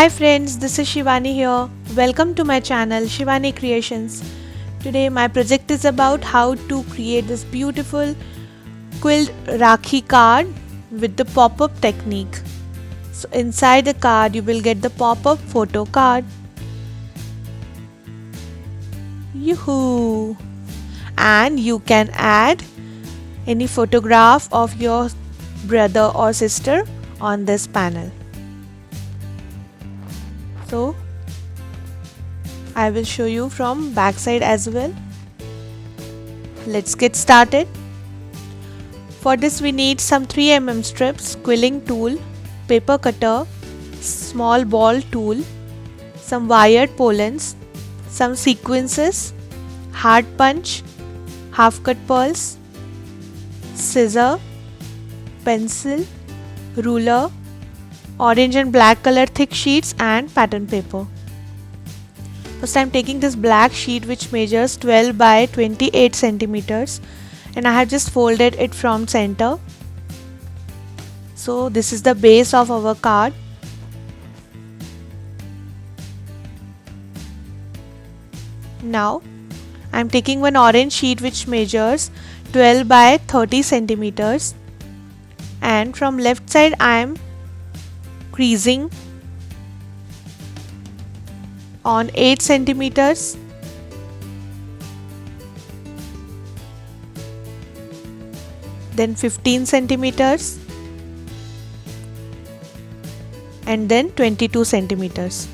Hi friends, this is Shivani here. Welcome to my channel Shivani Creations. Today my project is about how to create this beautiful quilled Rakhi card with the pop-up technique. So inside the card you will get the pop-up photo card. Yoo-hoo! And you can add any photograph of your brother or sister on this panel. So I will show you from backside as well. Let's get started. For this we need some 3mm strips, quilling tool, paper cutter, small ball tool, some wired pollens, some sequences, hard punch, half cut pearls, scissor, pencil, ruler, orange and black color thick sheets and pattern paper. First I am taking this black sheet which measures 12 by 28 centimeters and I have just folded it from center. So this is the base of our card. Now I am taking one orange sheet which measures 12 by 30 centimeters and from left side I am creasing on 8 centimeters, then 15 centimeters and then 22 centimeters.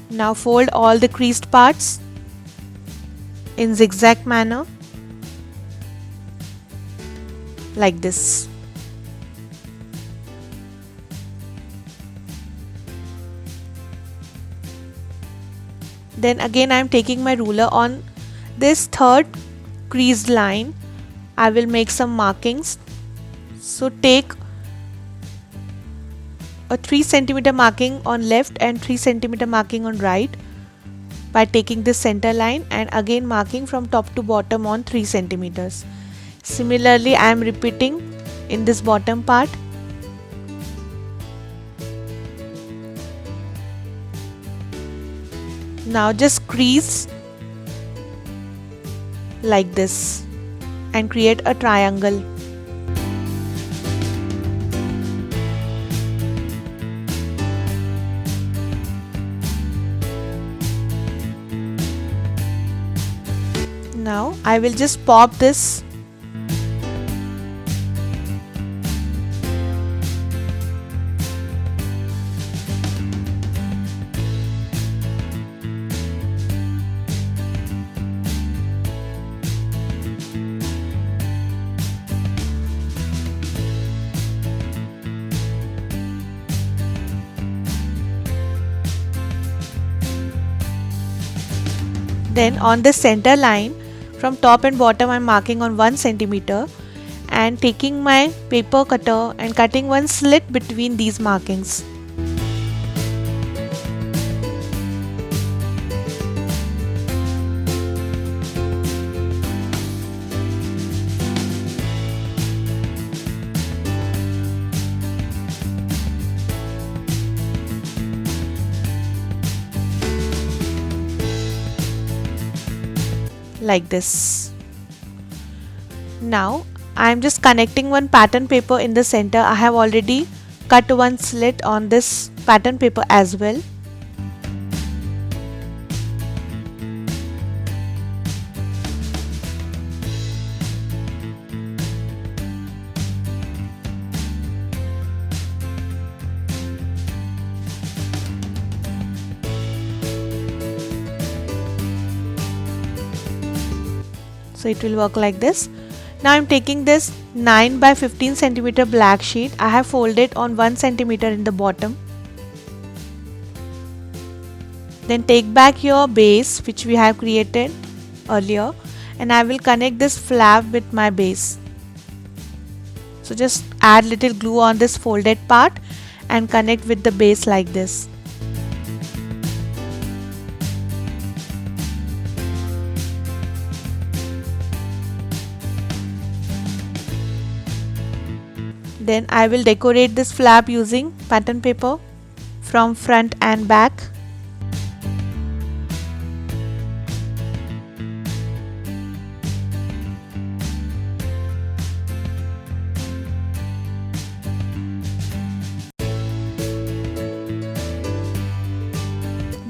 Now fold all the creased parts in zigzag manner like this. Then again I am taking my ruler on this third creased line. I will make some markings. So take a 3 cm marking on left and 3 cm marking on right by taking this center line and again marking from top to bottom on 3 centimeters. Similarly I am repeating in this bottom part. Now just crease like this and create a triangle. Now I will just pop this . Then on the center line from top and bottom I am marking on 1 centimeter and taking my paper cutter and cutting one slit between these markings. Like this. Now I am just connecting one pattern paper in the center. I have already cut one slit on this pattern paper as well. So it will work like this. Now I am taking this 9 by 15 centimeter black sheet. I have folded on 1 centimeter in the bottom. Then take back your base which we have created earlier and I will connect this flap with my base. So just add little glue on this folded part and connect with the base like this. Then I will decorate this flap using pattern paper from front and back.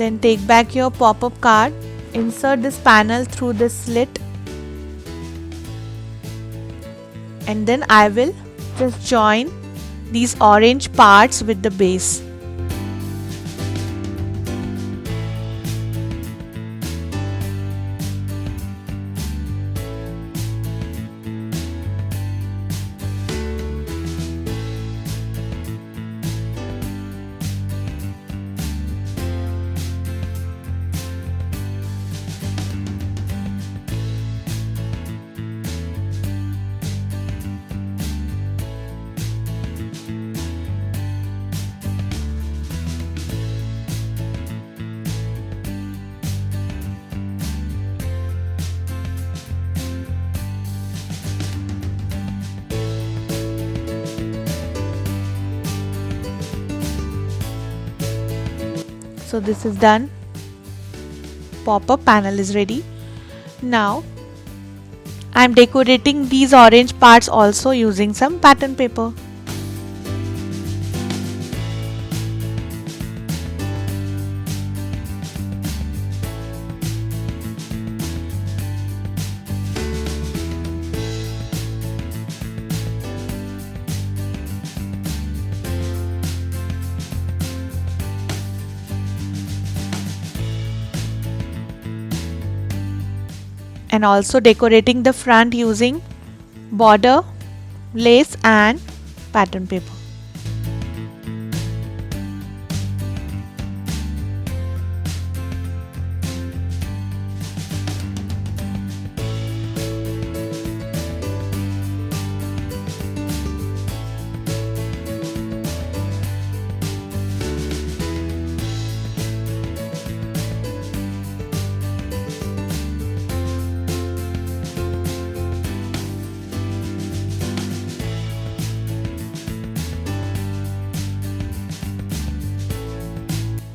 Then take back your pop-up card, insert this panel through this slit, and then I will just join these orange parts with the base. So this is done. Pop-up panel is ready. Now I am decorating these orange parts also using some pattern paper. And also decorating the front using border, lace and pattern paper.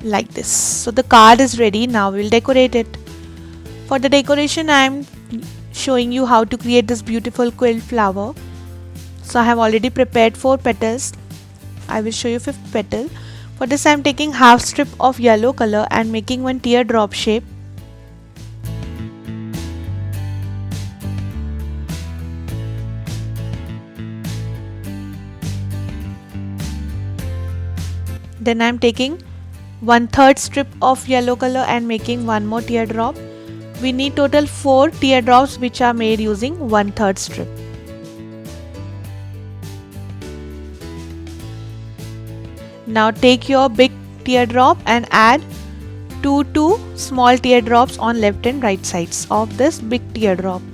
Like this. So the card is ready. Now we'll decorate it. For the decoration I am showing you how to create this beautiful quilt flower. So I have already prepared 4 petals. I will show you 5th petal. For this I am taking half strip of yellow color and making one teardrop shape. Then I am taking 1/3 strip of yellow color and making one more teardrop. We need total 4 teardrops which are made using 1/3 strip. Now take your big teardrop and add 2 small teardrops on left and right sides of this big teardrop.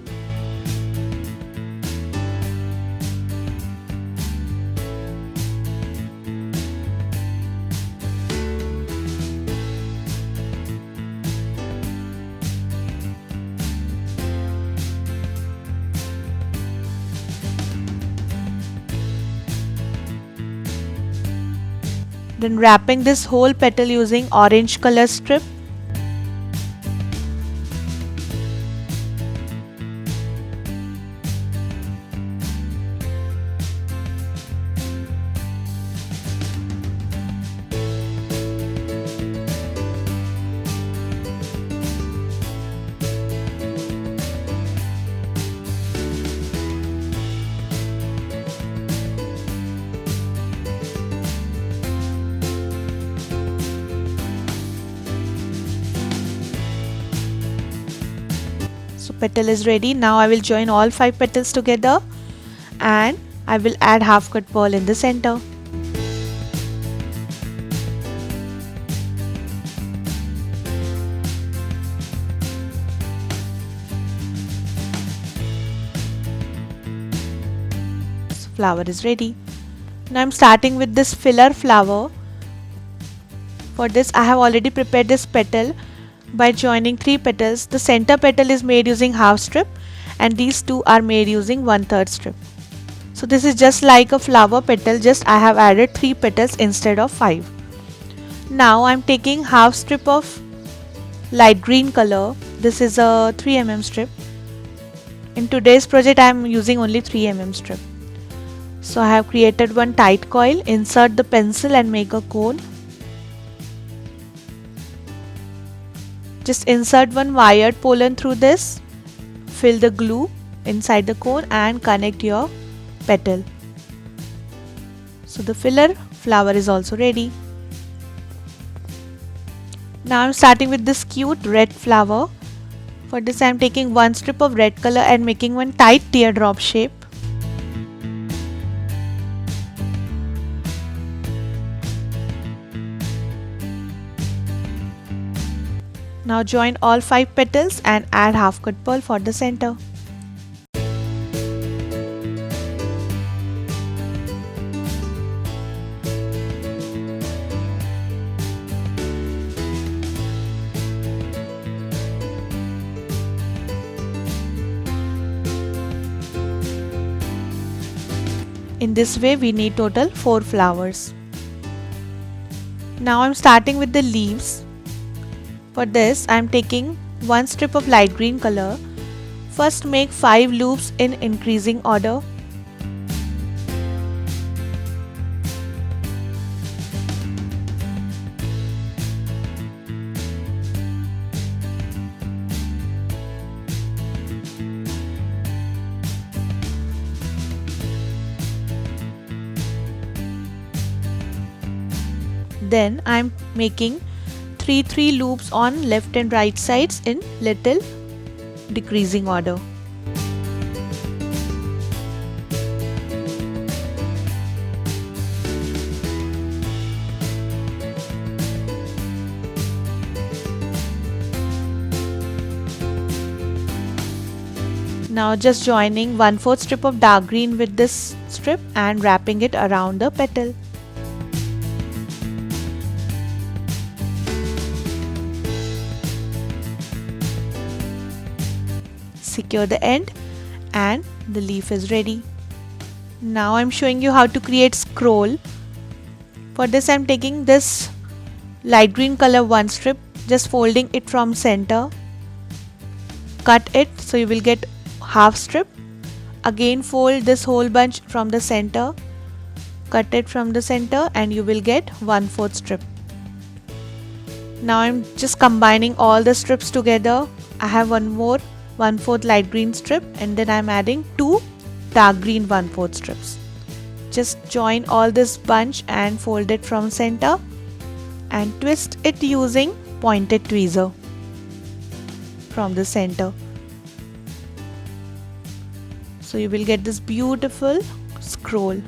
Then wrapping this whole petal using orange color strip. So petal is ready. Now I will join all 5 petals together and I will add half cut pearl in the center. So flower is ready. Now I am starting with this filler flower. For this I have already prepared this petal by joining 3 petals. The center petal is made using half strip and these 2 are made using 1/3 strip. So this is just like a flower petal, just I have added 3 petals instead of 5. Now I'm taking half strip of light green color. This is a 3 mm strip. In today's project I am using only 3 mm strip. So I have created one tight coil, insert the pencil and make a cone. Just insert one wired pollen through this, fill the glue inside the cone and connect your petal. So the filler flower is also ready. Now I'm starting with this cute red flower. For this I am taking one strip of red color and making one tight teardrop shape. Now join all 5 petals and add half cut pearl for the center. In this way we need total 4 flowers. Now I'm starting with the leaves. For this I am taking one strip of light green color. First make 5 loops in increasing order. Then I am making 3 loops on left and right sides in little decreasing order. Now just joining 1/4 strip of dark green with this strip and wrapping it around the petal. Secure the end and the leaf is ready. Now I'm showing you how to create scroll. For this I'm taking this light green color one strip, just folding it from center, cut it so you will get half strip. Again fold this whole bunch from the center, cut it from the center and you will get 1/4 strip. Now I'm just combining all the strips together. I have one more 1/4 light green strip and then I'm adding 2 dark green 1/4 strips. Just join all this bunch and fold it from center and twist it using pointed tweezer from the center. So you will get this beautiful scroll.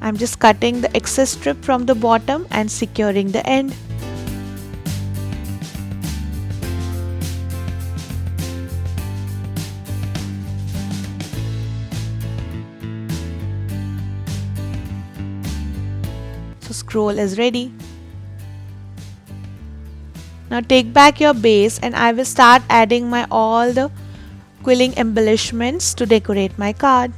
I'm just cutting the excess strip from the bottom and securing the end. So scroll is ready. Now take back your base and I will start adding my all the quilling embellishments to decorate my card.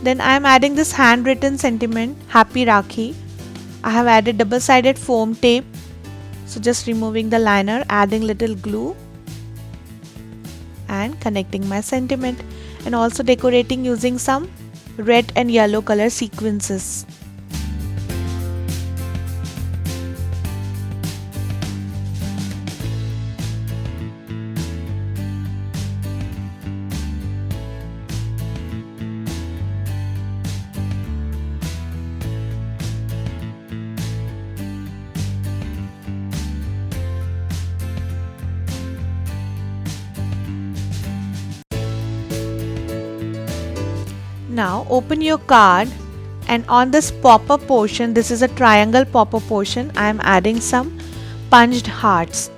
Then I am adding this handwritten sentiment, Happy Rakhi. I have added double-sided foam tape. So just removing the liner, adding little glue and connecting my sentiment, and also decorating using some red and yellow color sequences. Now open your card, and on this pop-up portion, this is a triangle pop-up portion, I am adding some punched hearts.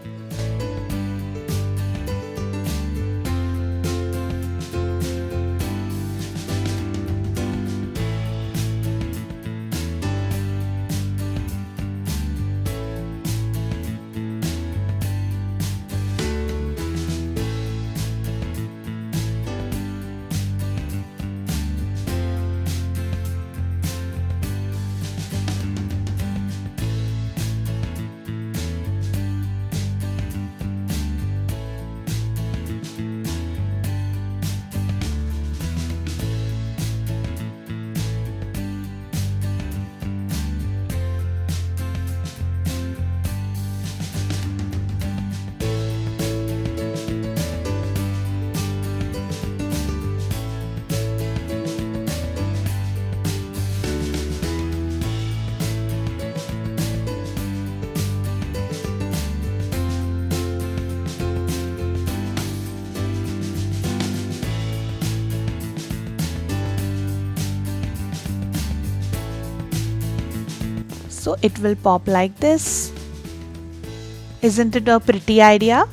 So it will pop like this. Isn't it a pretty idea?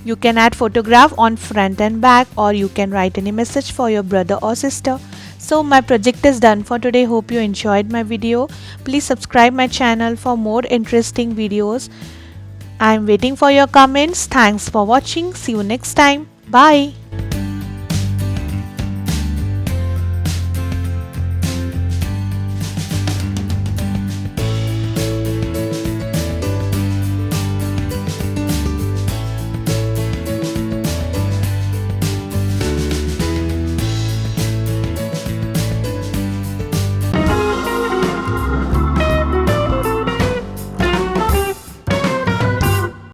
You can add photograph on front and back, or you can write any message for your brother or sister. So my project is done for today. Hope you enjoyed my video. Please subscribe my channel for more interesting videos. I am waiting for your comments. Thanks for watching. See you next time. Bye.